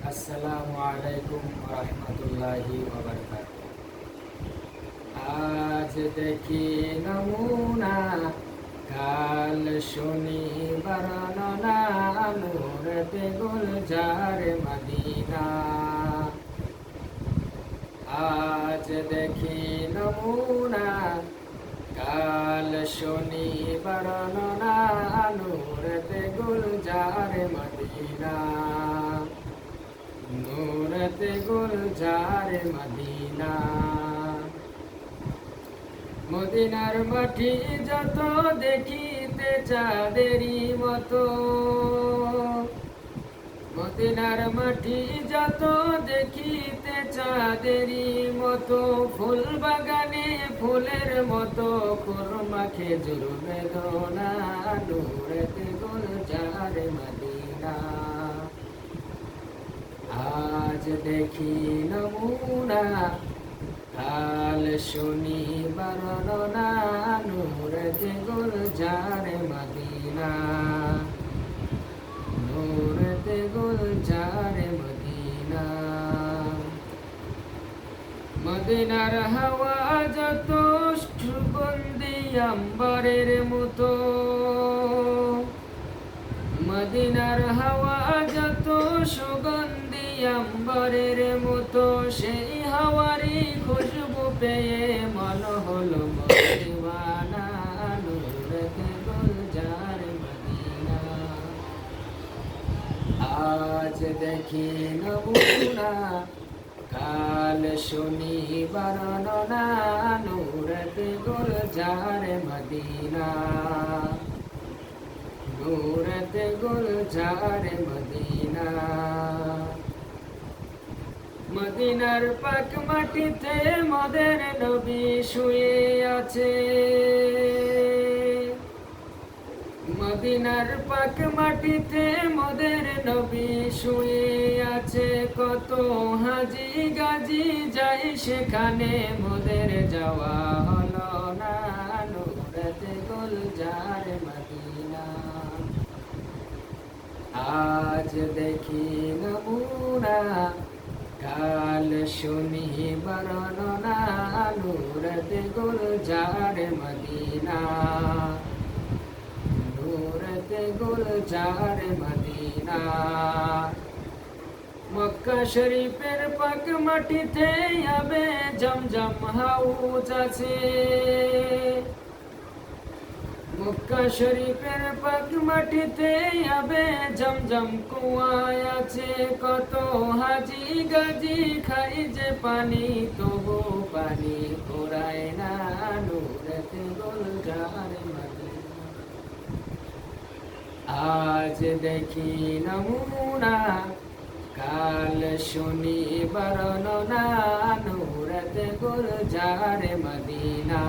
আসসালামু আলাইকুম রহমতুল্লাহি ওয়া বারাকাতুহু। আজ দেখি নমুনা, কাল শুনি বর্ণনা, নূরতে গুলজার মদিনা। আজ দেখি নমুনা, কাল শুনি বর্ণনা, নূরতে গুলজার মদিনা। নূরতে গুলজার মদিনা। মদিনার মাটি যত দেখিতে চাঁদেরই মতো, মদিনার মাটি যত দেখিতে চাঁদেরই মতো, ফুল বাগানে ফুলের মতো, খুরমা খেজুর বেদনা, নূরতে গুলজার মদিনা। আজ দেখি নমুনা, কাল শুনি বর্ণনা, নূরতে গুলজার মদিনা। নূরতে গুলজার মদিনা। মদিনার হাওয়া যত সুগন্ধি আম্বরের মতো, মদিনার হাওয়া যত সুগন্ধি আম্বরের মতো, সেই হাওয়ারি খুশবু পেয়ে মন হলো মদিনা। নূরতে গুলজার মদিনা। আজ দেখি নমুনা, কাল শুনি বর্ণনা, নূরতে গুলজার মদিনা। নূরতে গুলজার মদিনা। মদিনার পাক মাটিতে মোদের নবী শুয়ে আছে, মদিনার পাক মাটিতে মোদের নবী শুয়ে আছে। কত হাজি গাজি যাই সেখানে, মোদের যাওয়া হলো না। নূরতে গুলজার মদিনা। আজ দেখি নমুনা, কাল শুনি বর্ণনা, নূরতে গুলজার মদিনা। নূরতে গুলজার মদিনা। মক্কা শরীফের পাক মাটিতে আবে জমজম হাউজ আছে, মক্কা শরীফের পাক মাটিতে আবে জমজম কুয়া আছে। কত হাজি গাজি খাই যে পানি, তবু পানি ফুরায় না। নূরতে গুলজার মদিনা। আজ দেখি নমুনা, কাল শুনি বর্ণনা, নূরতে গুলজার মদিনা।